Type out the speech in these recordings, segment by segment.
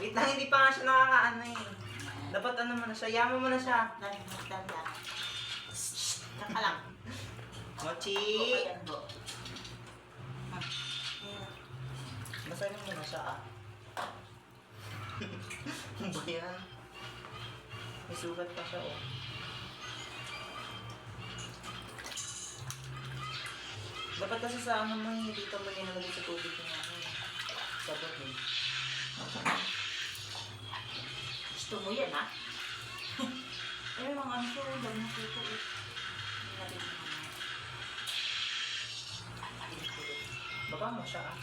Wait lang, hindi pa nga siya nakakaano eh. Dapat ano mo na siya, yama mo na siya. Dali. Saka lang. Mochi! Ayan po. Basahin mo na siya ah. Ano ba yan? May sugat pa siya oh. Dapat kasi sa ano mo, hindi ka mo nilalagay sa tubig yung ano eh. Sabot eh. Gusto mo yan, ha? Ay, mga ano ko, dami na ito eh. Baba mo siya ah.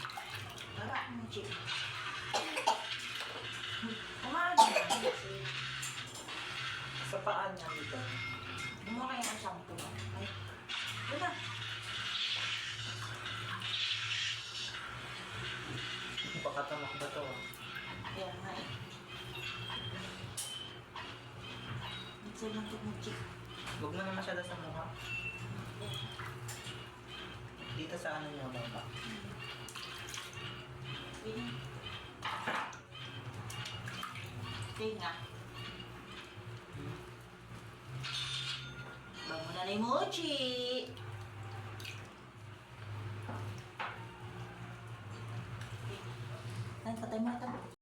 Wala, mo, Chick. Kumain na kasi. Sa paan niya dito. Kumakain ang shampoo. Ay, wala. Pakatamak ba to ah? Kaya nga eh. Minsan lang ito mo, Chick. Huwag mo na masyado sa mukha. Dito sa ano niya baba. Tinga. Bango na ni Mochi. Ay, patay mo na ito.